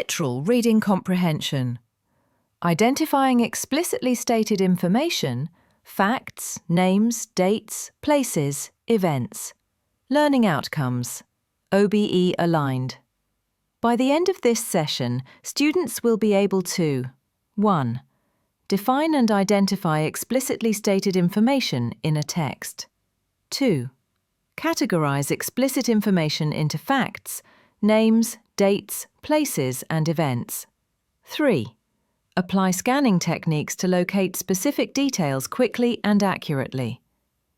Literal reading comprehension. Identifying explicitly stated information, facts, names, dates, places, events. Learning outcomes. OBE aligned. By the end of this session, students will be able to 1. Define and identify explicitly stated information in a text. 2. Categorize explicit information into facts, names, dates, places, and events. 3. Apply scanning techniques to locate specific details quickly and accurately.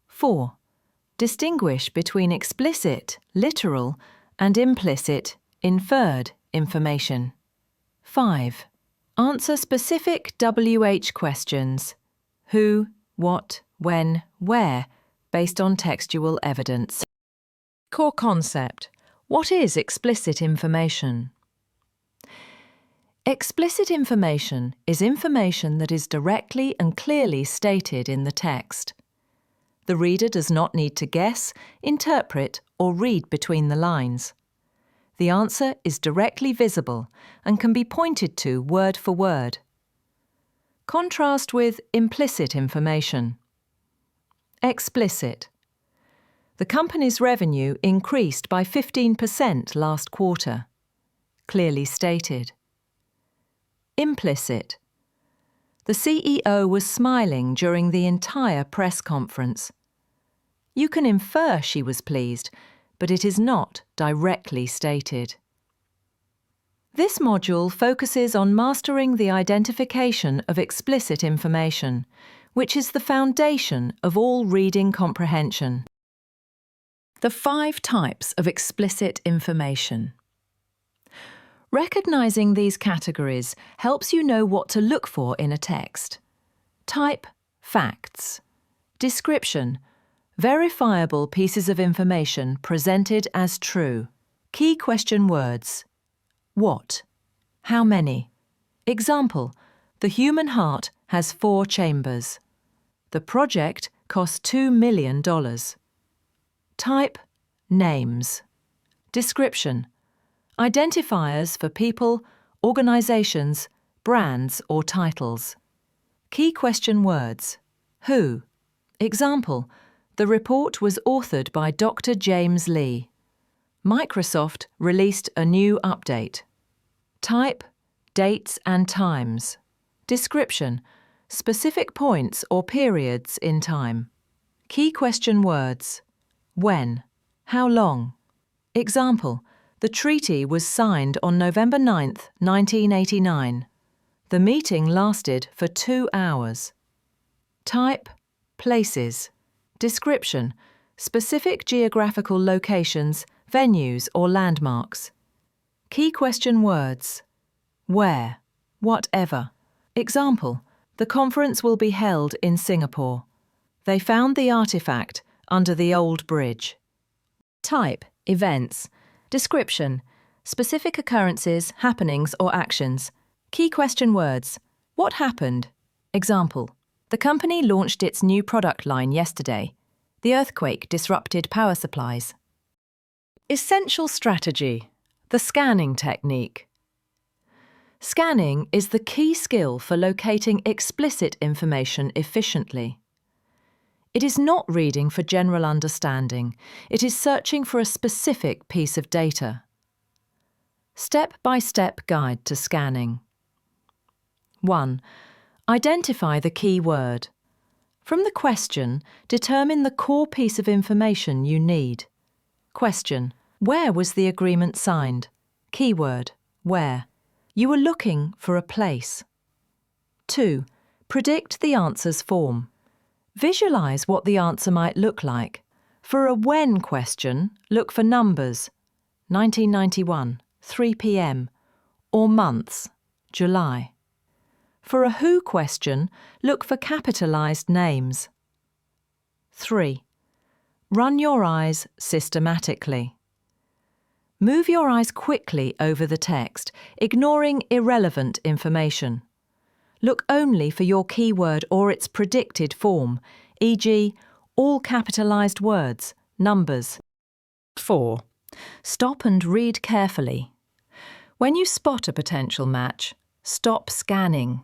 4. Distinguish between explicit, literal, and implicit, inferred information. 5. Answer specific WH questions. Who, what, when, where, based on textual evidence. Core concept. What is explicit information? Explicit information is information that is directly and clearly stated in the text. The reader does not need to guess, interpret, or read between the lines. The answer is directly visible and can be pointed to word for word. Contrast with implicit information. Explicit. The company's revenue increased by 15% last quarter. Clearly stated. Implicit. The CEO was smiling during the entire press conference. You can infer she was pleased, but it is not directly stated. This module focuses on mastering the identification of explicit information, which is the foundation of all reading comprehension. The 5 types of explicit information. Recognizing these categories helps you know what to look for in a text. Type, facts. Description, verifiable pieces of information presented as true. Key question words. What? How many? Example, the human heart has 4 chambers. The project cost $2 million. Type, names. Description, identifiers for people, organizations, brands or titles. Key question words. Who? Example, the report was authored by Dr. James Lee. Microsoft released a new update. Type, dates and times. Description, specific points or periods in time. Key question words. When? How long? Example, the treaty was signed on November 9, 1989. The meeting lasted for 2 hours. Type, places. Description, specific geographical locations, venues or landmarks. Key question words. Where? Whatever. Example, the conference will be held in Singapore. They found the artifact under the old bridge. Type, events. Description, specific occurrences, happenings or actions. Key question words. What happened? Example, the company launched its new product line yesterday. The earthquake disrupted power supplies. Essential strategy, the scanning technique. Scanning is the key skill for locating explicit information efficiently. It is not reading for general understanding. It is searching for a specific piece of data. Step-by-step guide to scanning. 1. Identify the key word. From the question, determine the core piece of information you need. Question. Where was the agreement signed? Keyword. Where. You were looking for a place. 2. Predict the answer's form. Visualize what the answer might look like. For a when question, look for numbers, 1991, 3 p.m, or months, July. For a who question, look for capitalized names. 3. Run your eyes systematically. Move your eyes quickly over the text, ignoring irrelevant information. Look only for your keyword or its predicted form, e.g., all capitalized words, numbers. 4. Stop and read carefully. When you spot a potential match, stop scanning.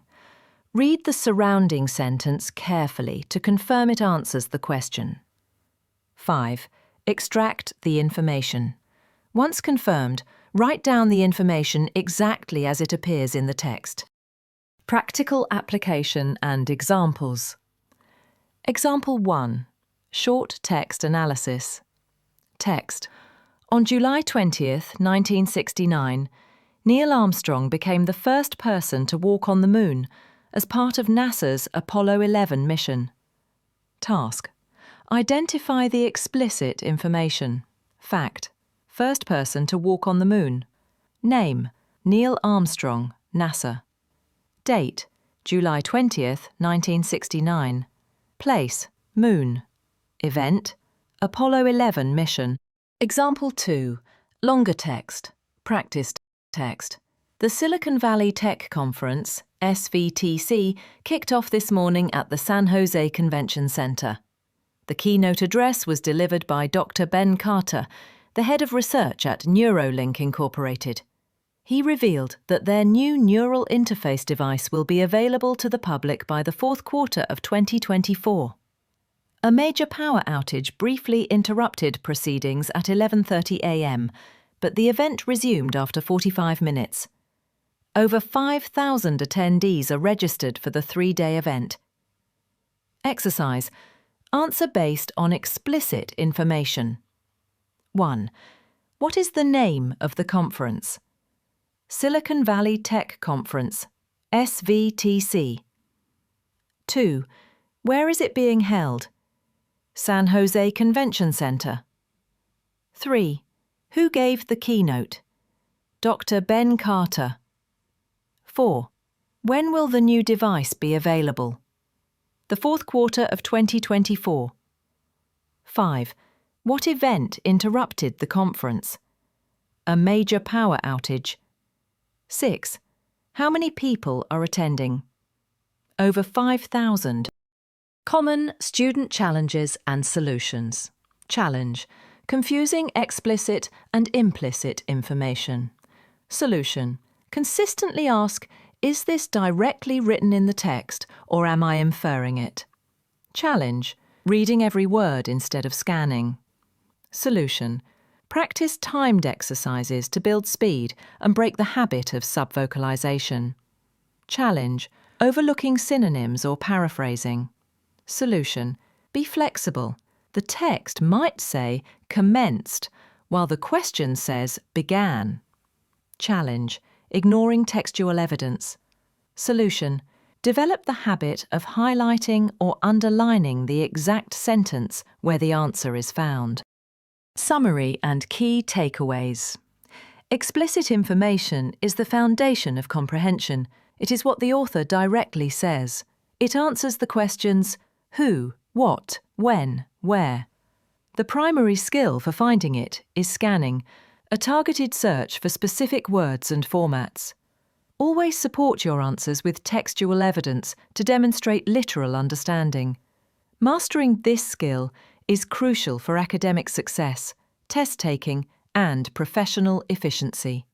Read the surrounding sentence carefully to confirm it answers the question. 5. Extract the information. Once confirmed, write down the information exactly as it appears in the text. Practical application and examples. Example 1. Short text analysis. Text. On July 20th, 1969, Neil Armstrong became the first person to walk on the moon as part of NASA's Apollo 11 mission. Task. Identify the explicit information. Fact. First person to walk on the moon. Name. Neil Armstrong, NASA. Date. July 20th, 1969. Place. Moon. Event. Apollo 11 mission. Example 2. Longer text. Practice text. The Silicon Valley Tech Conference, SVTC, kicked off this morning at the San Jose Convention Center. The keynote address was delivered by Dr. Ben Carter, the head of research at Neuralink Incorporated. He revealed that their new neural interface device will be available to the public by the fourth quarter of 2024. A major power outage briefly interrupted proceedings at 11:30 a.m., but the event resumed after 45 minutes. Over 5,000 attendees are registered for the 3-day event. Exercise. Answer based on explicit information. 1. What is the name of the conference? Silicon Valley Tech Conference, SVTC. 2. Where is it being held? San Jose Convention Center. 3. Who gave the keynote? Dr. Ben Carter. 4. When will the new device be available? The fourth quarter of 2024. 5. What event interrupted the conference? A major power outage. 6. How many people are attending? Over 5,000. Common student challenges and solutions. Challenge. Confusing explicit and implicit information. Solution. Consistently ask, is this directly written in the text or am I inferring it? Challenge. Reading every word instead of scanning. Solution. Practice timed exercises to build speed and break the habit of subvocalization. Challenge. Overlooking synonyms or paraphrasing. Solution. Be flexible. The text might say commenced, while the question says began. Challenge. Ignoring textual evidence. Solution. Develop the habit of highlighting or underlining the exact sentence where the answer is found. Summary and key takeaways. Explicit information is the foundation of comprehension. It is what the author directly says. It answers the questions who, what, when, where. The primary skill for finding it is scanning, a targeted search for specific words and formats. Always support your answers with textual evidence to demonstrate literal understanding. Mastering this skill is crucial for academic success, test-taking, and professional efficiency.